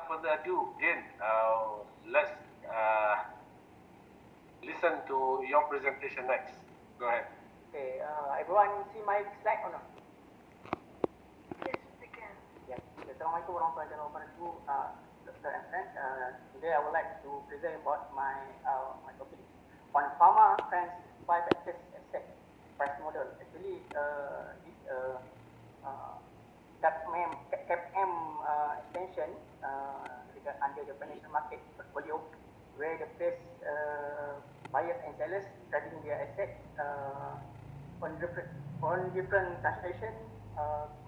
without further ado, Jane, let's listen to your presentation next. Go ahead. Okay, everyone see my slide or not? Yes, we can. Yeah. Assalamualaikum warahmatullahi wabarakatuh. Dr. and friends, today I would like to present about my topic on FAMA friends 5 axis asset price model. Actually, this CAPM extension under the financial market portfolio, where the place buyers and sellers trading their assets on different transaction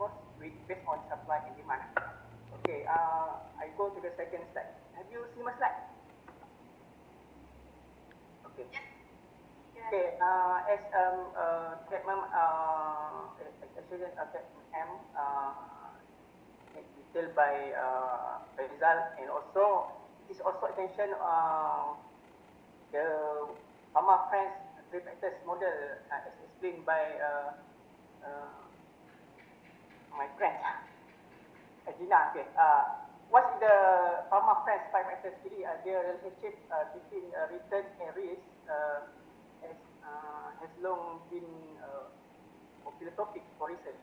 costs based on supply and demand. Okay, I go to the second slide. Have you seen my slide? Okay. Yes. Okay, as CAPM detailed by Rizal, and also this also attention the FAMA friends 3 factors model as explained by my friend Gina. Okay, what's the FAMA friends 5 factors? Really, their relationship between return and risk has long been popular topic for research,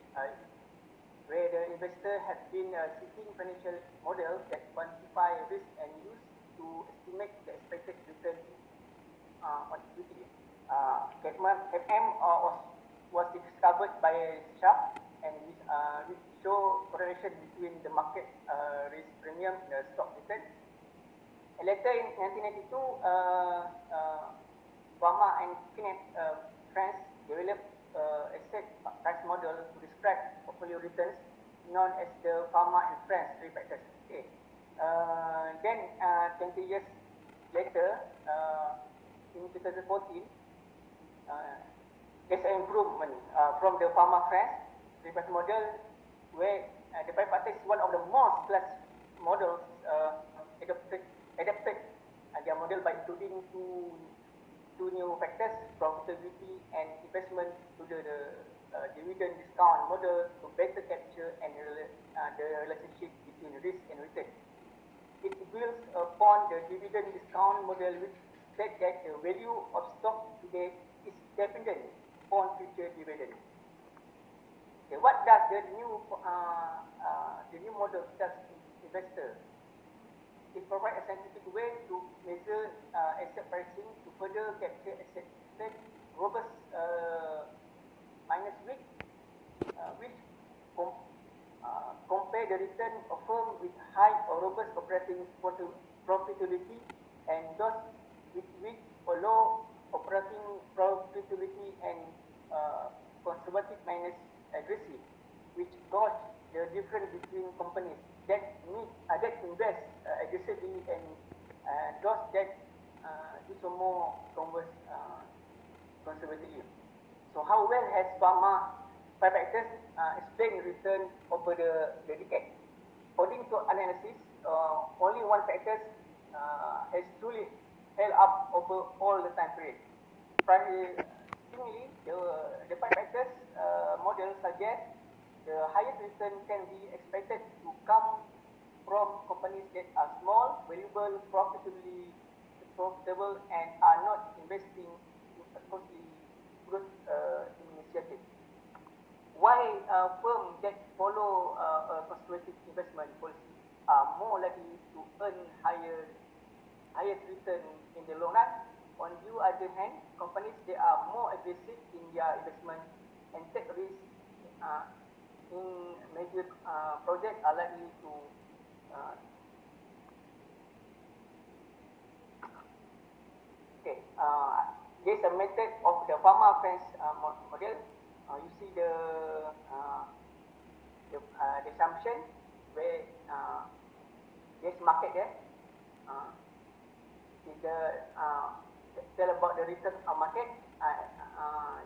where the investor has been seeking financial models that quantify risk and use to estimate the expected return on equity. CAPM was discovered by Sharp, and which show correlation between the market risk premium and the stock return. And later in 1992, FAMA and friends developed asset price model to describe portfolio returns, known as the FAMA and friends 3 factors. Okay. Then 20 years later, in 2014, there's an improvement from the FAMA friends 3 factor model, where the 5 factors is one of the most class models adapted their model by including two new factors, profitability and investment, to the dividend discount model to better capture and the relationship between risk and return. It builds upon the dividend discount model, which said that the value of stock today is dependent on future dividend. Okay, what does the new model does investor? It provides a scientific way to measure asset pricing to further capture asset robust minus weak, which compare the return of firm with high or robust operating profitability and those with weak or low operating profitability and conservative minus aggressive, which gauge the difference between companies that invest aggressively and those that do some more conservatively. So how well has FAMA 5 factors explained return over the decade? According to analysis, only one factor has truly held up over all the time period. Similarly, the 5 factors model suggests the highest return can be expected to come from companies that are small, valuable, profitable, and are not investing in costly growth initiatives. Why firms that follow a conservative investment policy are more likely to earn highest return in the long run? On the other hand, companies that are more aggressive in their investment and take risks in major projects are likely to there's a method of the FAMA friends model. You see the assumption where there's market there. Tell about the return of market,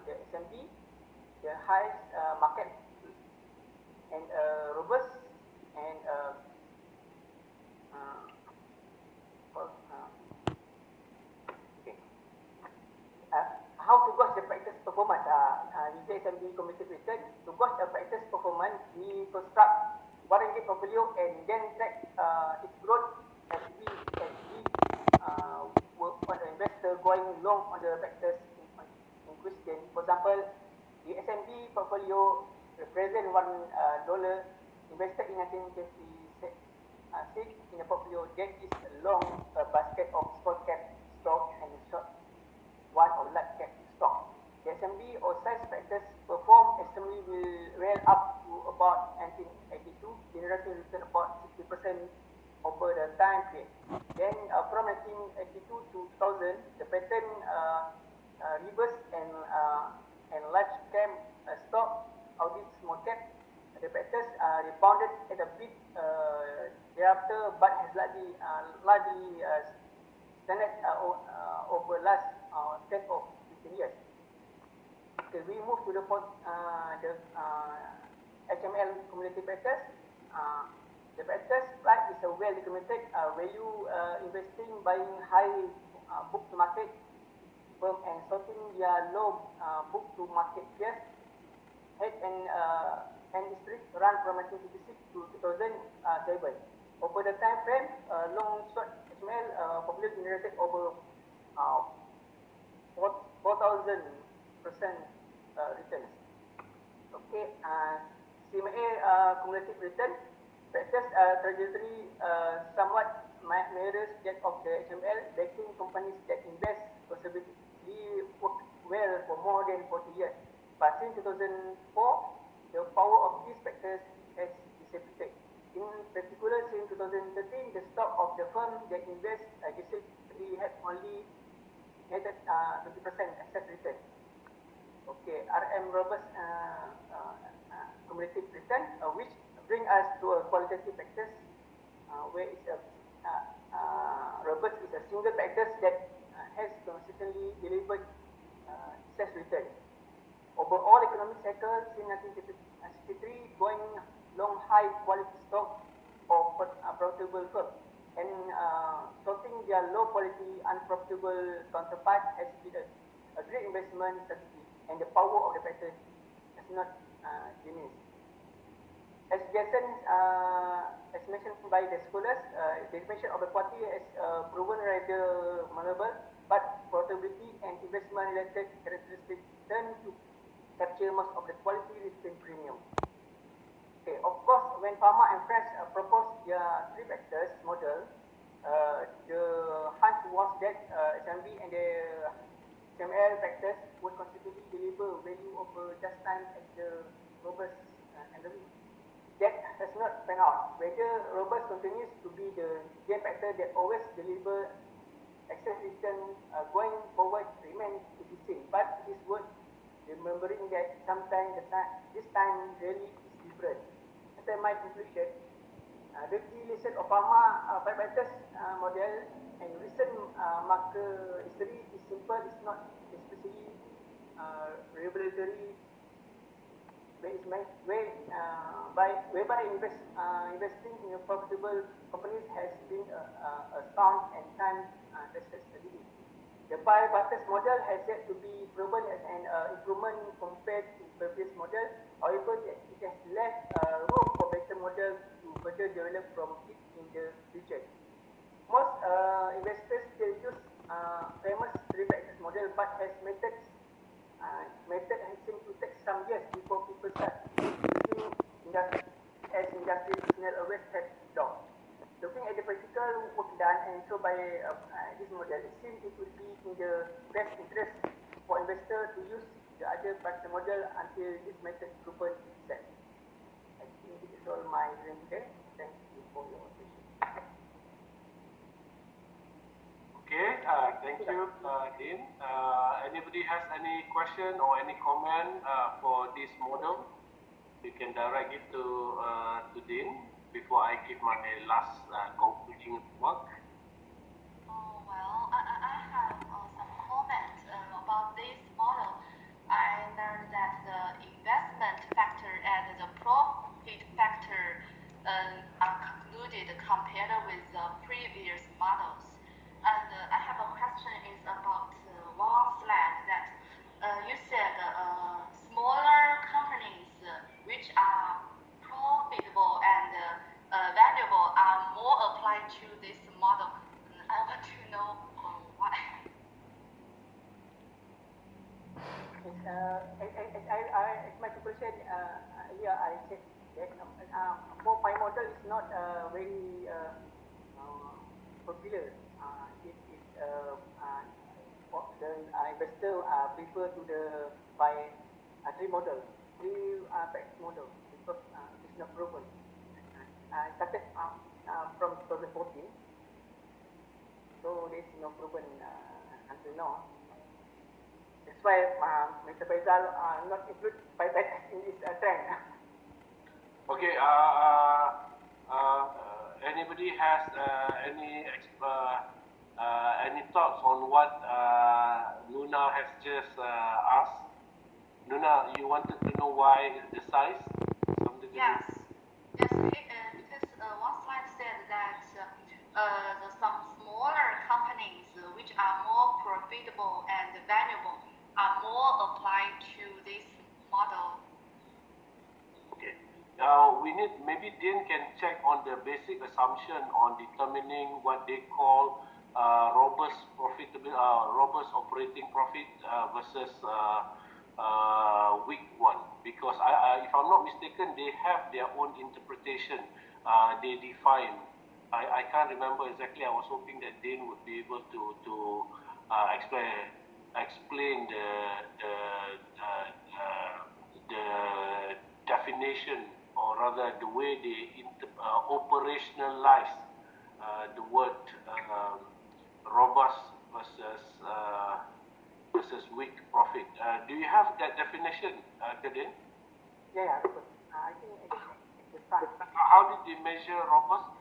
the S&P, the highest market and robust and how to gauge the practice performance? Using S&P cumulative return, to gauge the practice performance, we construct one portfolio and then track its growth long on the factors in question. For example, the S&P portfolio represent $1 invested in 1926 in a portfolio that is long a basket of small cap stock and short one of large cap stock. The S&P or size factors perform extremely well up to about 1982, generating return about 60% over the time period. Then from 1982 to 2000, the pattern reverse and large cap stock audit small cap. The factors rebounded at a bit thereafter, but has largely standard over last 10 or 15 years. Okay, we move to the HML cumulative factors. The factors price is a well-documented value investing, buying high book-to-market firm and sorting their low book-to-market peers. Had an history run from 1956 to 2007. Over the time frame, long short HML portfolio generated over 4,000% returns. Okay, CMA cumulative return factors trajectory somewhat mirrors that of the HML, backing companies that invest conservatively work well for more than 40 years. But since 2004, the power of these factors has dissipated. In particular, since 2013, the stock of the firm that invests aggressively had only netted 20% asset return. Okay, RM robust cumulative return, which bring us to a qualitative factors, where it's robust is a single factor that has consistently delivered success return. Overall economic cycle since 1963, going long high quality stock of profitable firm and sorting their low quality unprofitable counterpart has been a great investment strategy, and the power of the factor has not diminished. As Jason, as mentioned by the scholars, the definition of equity has proven rather malleable, but profitability and investment related characteristics tend to capture most of the quality return premium. Okay, of course, when FAMA and friends proposed their three factors model, the hunch was that SMB and the HML factors would consistently deliver value over just time as the robust and the that has not panned out. Whether robust continues to be the game factor that always deliver excess return going forward remains to be seen. But it is worth remembering that sometimes this time really is different. After my conclusion, the key lesson of FAMA five factors model and recent market history is simple. It's not especially revelatory. Whereby investing in a profitable companies has been a sound and time-tested strategy. The five factors model has yet to be proven as an improvement compared to previous model. However, it has left room for better models to further develop from it in the future. Most investors still use famous three factors model, but has method has seemed to take some years before people start using industry personnel always have done. Looking at the practical work done and so by this model, it seems it would be in the best interest for investors to use the other factor model until this method proven itself. I think this is all my reading today. Thank you for your attention. Okay, thank you, Dean. Anybody has any question or any comment for this model? You can direct it to Dean before I give my last concluding remark. Oh, well, I have some comments about this model. I learned that the investment factor and the profit factor are concluded compared with the previous models. And I have a question is about one slide that you said smaller companies which are profitable and valuable are more applied to this model. I want to know why. as my question earlier, I said that for pi model is not very popular. The investor prefer to the pi three model, three factor model because it's not proven. Started from 2014, so there's no proven until now. That's why Mr. Faisal not include pi test in this trend. Okay. Anybody has any thoughts on what Luna has just asked? Luna, you wanted to know why the size? Yes. Because one slide said that some smaller companies which are more profitable and valuable are more applied to this model. Okay. We need, maybe Dean can check on the basic assumption on determining what they call robust operating profit versus weak one, because if I'm not mistaken, they have their own interpretation. They define. I can't remember exactly. I was hoping that Dean would be able to explain the definition, or rather the way they operationalize the word robust versus weak profit. Do you have that definition, Kadin? Yeah, because I think it's fine. How did they measure robust?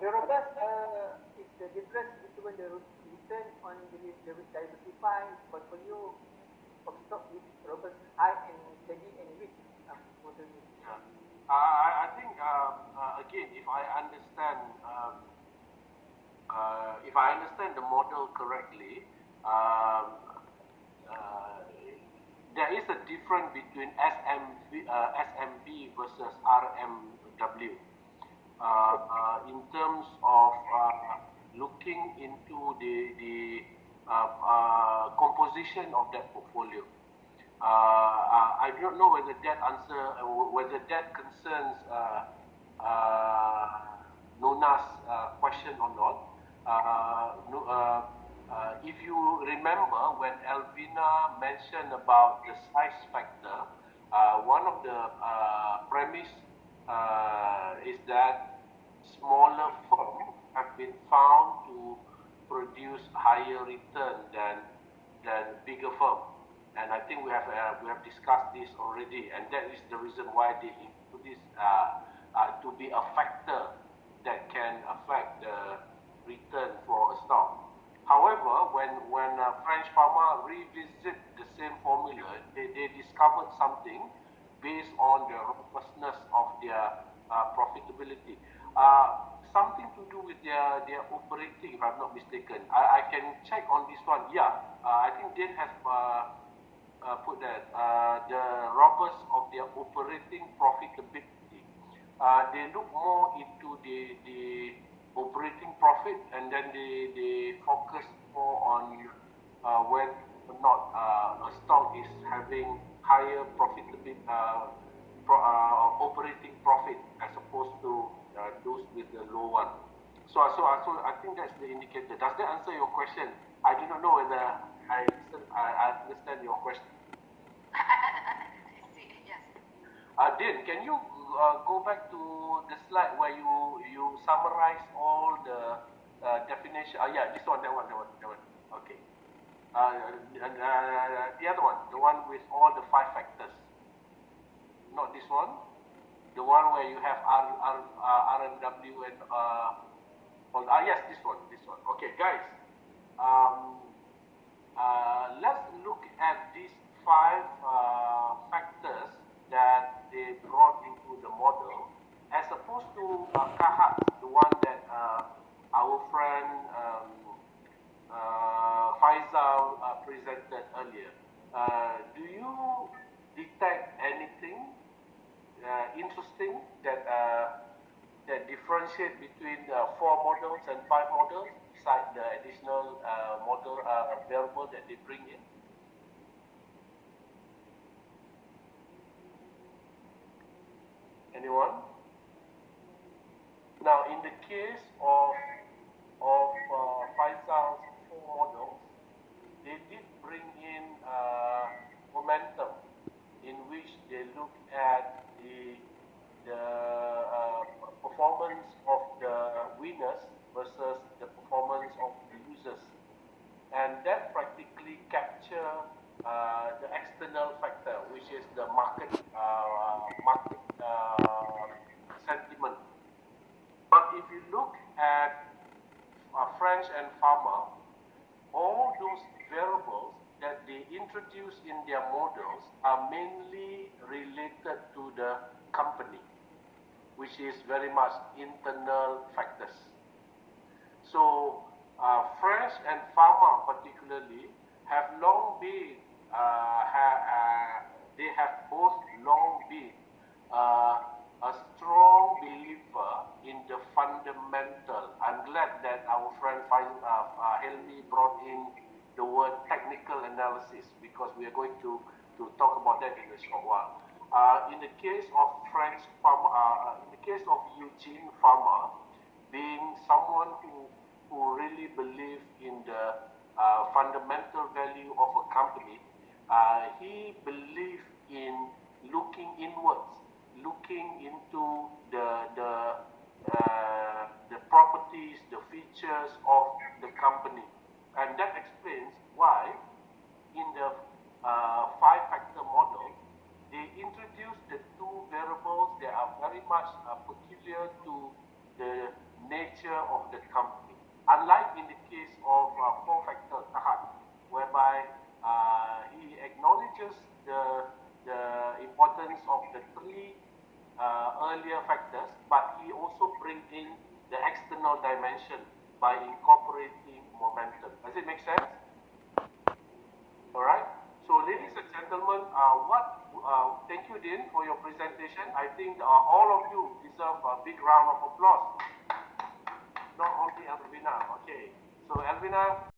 The robust is the difference between the return on the diversified portfolio of stock with robust, high and steady and weak. I think again, if I understand the model correctly, there is a difference between SMB versus RMW in terms of looking into the composition of that portfolio. I don't know whether that concerns Nona's question or not. If you remember, when Elvina mentioned about the size factor, one of the premise is that smaller firms have been found to produce higher return than bigger firms. And I think we have discussed this already, and that is the reason why they include this to be a factor that can affect the return for a stock. However, when French FAMA revisit the same formula, they discovered something based on the robustness of their profitability. Something to do with their operating, if I'm not mistaken. I can check on this one. Yeah, I think Dean has put that the robust of their operating profitability. They look more into the operating profit, and then they focus more on whether or not a stock is having higher profitability, operating profit, as opposed to those with the low one. So I think that's the indicator. Does that answer your question? I do not know whether I understand your question. I see. Yes. Dean, can you go back to the slide where you summarize all the definition? Yeah, this one, that one. Okay. The other one, the one with all the 5 factors. Not this one. The one where you have RMW and yes, this one. Okay, guys. Let's look at these 5 factors that they brought into the model, as opposed to Kahat, the one that our friend Faisal presented earlier. Do you detect anything interesting that different differentiate between 4 models and 5 models, besides the additional model variable that they bring in? Anyone? Now, in the case of Faisal's 4 models, they did bring in momentum, in which they look at the performance of the winners versus the performance of the losers, and that practically capture the external factor, which is the market sentiment. But if you look at French and FAMA, all those variables that they introduce in their models are mainly related to the company, which is very much internal factors. So French and FAMA particularly have long been, they have both long been a strong believer in the fundamental. I'm glad that our friend Helmi brought in the word technical analysis, because we are going to talk about that in a short while. In the case of French FAMA, in the case of Eugene FAMA, being someone who really believes in the fundamental value of a company, he believed in looking inwards, looking into the properties, the features of the company, and that explains why in the 5-factor model they introduced the 2 variables that are very much peculiar to the nature of the company. Unlike in the case of 4-factor Tahat, whereby he acknowledges the importance of the 3 earlier factors, but he also brings in the external dimension by incorporating momentum. Does it make sense? All right. So, ladies and gentlemen, thank you, Dean, for your presentation. I think all of you deserve a big round of applause. Not only Elvina. Okay. So, Elvina.